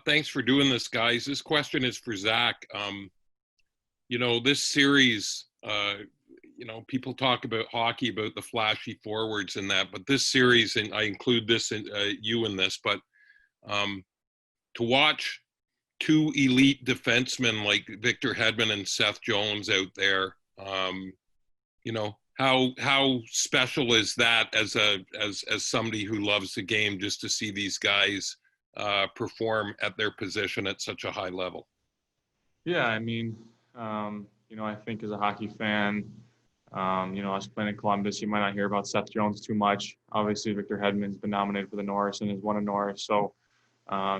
Thanks for doing this, guys. This question is for Zach. This series, people talk about hockey, about the flashy forwards and that, but this series, and I include this in you in this, but to watch two elite defensemen like Victor Hedman and Seth Jones out there, how special is that as somebody who loves the game, just to see these guys perform at their position at such a high level? Yeah, I mean, I think as a hockey fan, us playing in Columbus, you might not hear about Seth Jones too much. Obviously, Victor Hedman's been nominated for the Norris and has won a Norris, so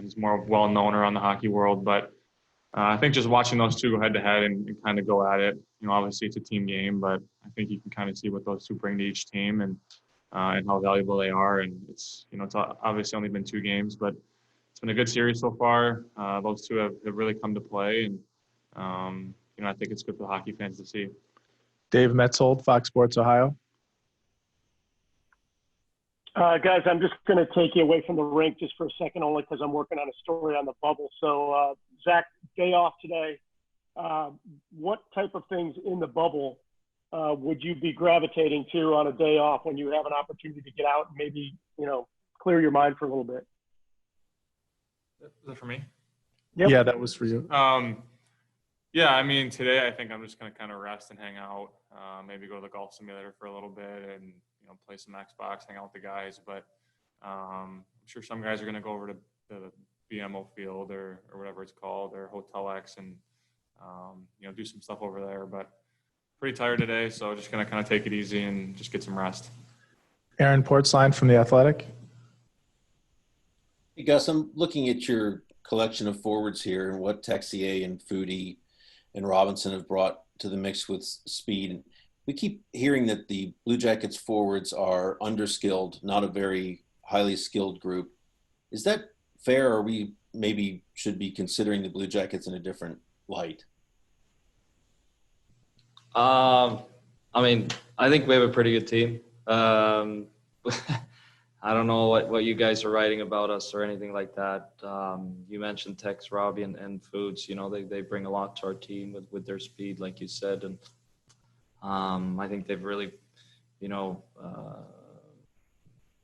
he's more well-known around the hockey world. But I think just watching those two go head-to-head and kind of go at it, obviously it's a team game, but I think you can kind of see what those two bring to each team and how valuable they are. And it's obviously only been 2 games, but it's been a good series so far. Those two have really come to play, and I think it's good for the hockey fans to see. Dave Metzold, Fox Sports Ohio. Guys, I'm just going to take you away from the rink just for a second, only because I'm working on a story on the bubble. So, Zach, day off today. What type of things in the bubble would you be gravitating to on a day off when you have an opportunity to get out and maybe, clear your mind for a little bit? Is that for me? Yep. Yeah, that was for you. Yeah, I mean, today I think I'm just going to kind of rest and hang out, maybe go to the golf simulator for a little bit and, play some Xbox, hang out with the guys. But I'm sure some guys are going to go over to the BMO field or whatever it's called, or Hotel X, and, do some stuff over there. But pretty tired today, so just going to kind of take it easy and just get some rest. Aaron Portzline from The Athletic. Hey, Gus, I'm looking at your collection of forwards here and what Texier and Foodie and Robinson have brought to the mix with speed. We keep hearing that the Blue Jackets forwards are underskilled, not a very highly skilled group. Is that fair, or we maybe should be considering the Blue Jackets in a different light? I think we have a pretty good team. I don't know what you guys are writing about us or anything like that. You mentioned Tex, Robbie, and Foods. They bring a lot to our team with their speed, like you said. And I think they've really,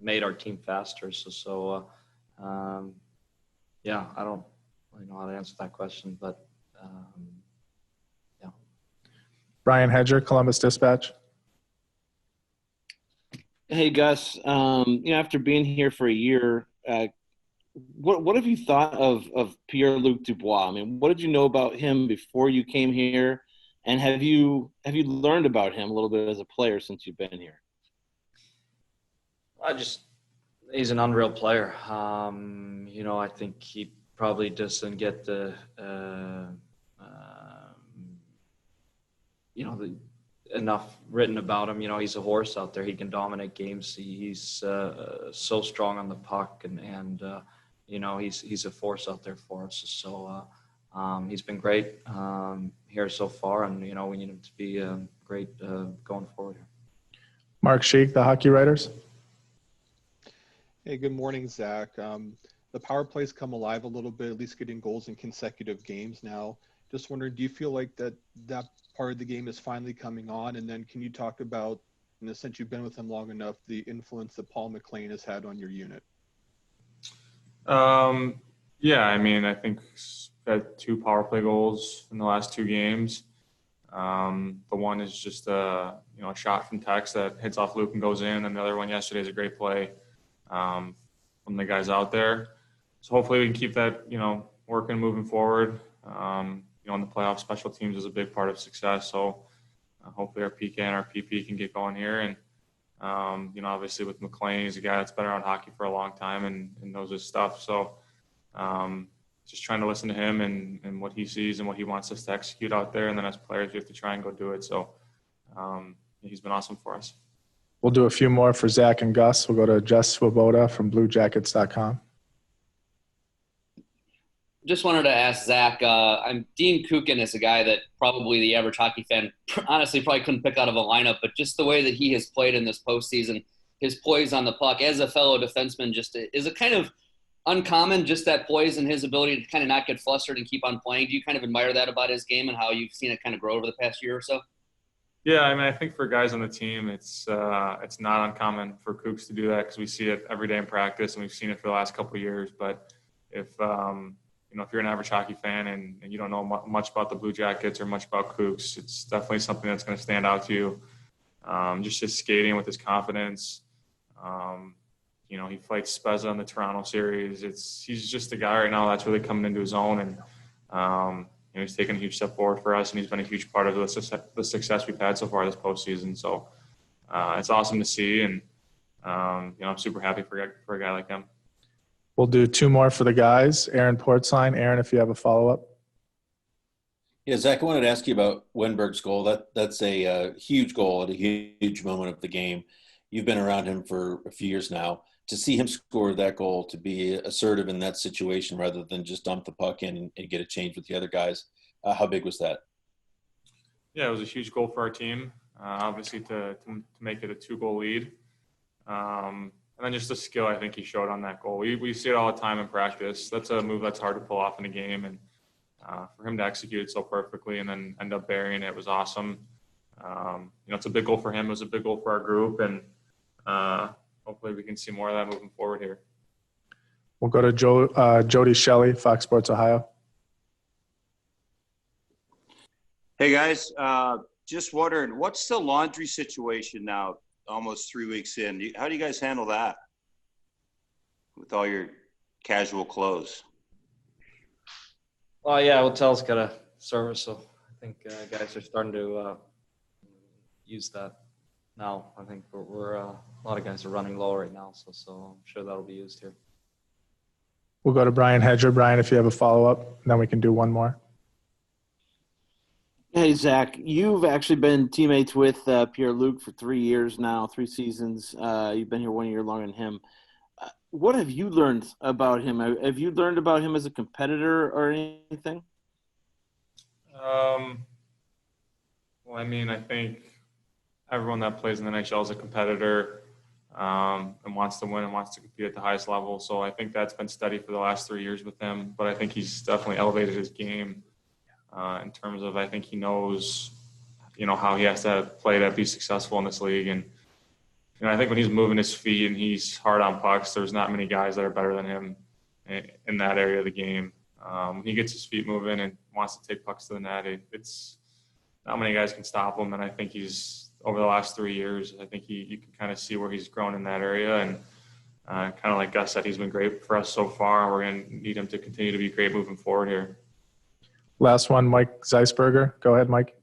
made our team faster. I don't really know how to answer that question, but yeah. Brian Hedger, Columbus Dispatch. Hey, Gus, after being here for a year, what have you thought of Pierre-Luc Dubois? I mean, what did you know about him before you came here? And have you learned about him a little bit as a player since you've been here? He's an unreal player. I think he probably doesn't get the enough written about him. He's a horse out there. He can dominate games. He's so strong on the puck, and he's a force out there for us. So he's been great here so far, and we need him to be great going forward here. Mark Sheik, the Hockey Writers. Hey, good morning, Zach. The power play's come alive a little bit, at least getting goals in consecutive games now. Just wondering, do you feel like that part of the game is finally coming on? And then can you talk about, since you've been with him long enough, the influence that Paul McLean has had on your unit? I think he's had 2 power play goals in the last 2 games. The one is just a shot from Tex that hits off Luke and goes in, and the other one yesterday is a great play from the guys out there. So hopefully we can keep that working, moving forward. In the playoffs, special teams is a big part of success. So hopefully our PK and our PP can get going here. And, obviously with McLean, he's a guy that's been around hockey for a long time and knows his stuff. So just trying to listen to him and what he sees and what he wants us to execute out there. And then as players, we have to try and go do it. So he's been awesome for us. We'll do a few more for Zach and Gus. We'll go to Jess Swoboda from BlueJackets.com. Just wanted to ask Zach, Dean Kukan is a guy that probably the average hockey fan honestly probably couldn't pick out of a lineup, but just the way that he has played in this postseason, his poise on the puck as a fellow defenseman just is a kind of uncommon, just that poise and his ability to kind of not get flustered and keep on playing. Do you kind of admire that about his game and how you've seen it kind of grow over the past year or so? Yeah, I mean, I think for guys on the team, it's not uncommon for Kooks to do that because we see it every day in practice, and we've seen it for the last couple of years. But if if you're an average hockey fan and you don't know much about the Blue Jackets or much about Kooks, it's definitely something that's going to stand out to you. Just his skating with his confidence. He fights Spezza in the Toronto series. He's just a guy right now that's really coming into his own, and he's taken a huge step forward for us, and he's been a huge part of the success we've had so far this postseason. So it's awesome to see, and I'm super happy for a guy like him. We'll do 2 more for the guys. Aaron Portzline. Aaron, if you have a follow-up. Yeah, Zach, I wanted to ask you about Wenberg's goal. That's a huge goal at a huge moment of the game. You've been around him for a few years now. To see him score that goal, to be assertive in that situation rather than just dump the puck in and get a change with the other guys, how big was that? Yeah, it was a huge goal for our team, obviously to make it a 2-goal lead. And then just the skill I think he showed on that goal. We see it all the time in practice. That's a move that's hard to pull off in a game, and for him to execute it so perfectly and then end up burying it was awesome. It's a big goal for him. It was a big goal for our group, and hopefully we can see more of that moving forward here. We'll go to Jody Shelley, Fox Sports Ohio. Hey guys, just wondering, what's the laundry situation now, almost 3 weeks in? How do you guys handle that with all your casual clothes? Well, yeah, hotel's got a service, so I think guys are starting to use that now. I think we're a lot of guys are running low right now, so I'm sure that'll be used here. We'll go to Brian Hedger. Brian, if you have a follow-up, and then we can do 1 more. Hey, Zach, you've actually been teammates with Pierre-Luc for 3 years now, 3 seasons. You've been here 1 year longer than him. What have you learned about him? Have you learned about him as a competitor or anything? Well, I mean, I think everyone that plays in the NHL is a competitor and wants to win and wants to compete at the highest level. So I think that's been steady for the last 3 years with him. But I think he's definitely elevated his game in terms of, I think he knows, how he has to play to be successful in this league. And I think when he's moving his feet and he's hard on pucks, there's not many guys that are better than him in that area of the game. When he gets his feet moving and wants to take pucks to the net, it's not many guys can stop him. And I think he's, over the last 3 years, I think you can kind of see where he's grown in that area. And kind of like Gus said, he's been great for us so far. We're going to need him to continue to be great moving forward here. Last one, Mike Zeisberger. Go ahead, Mike.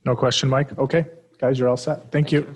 No question, Mike. Okay, guys, you're all set. Thank you.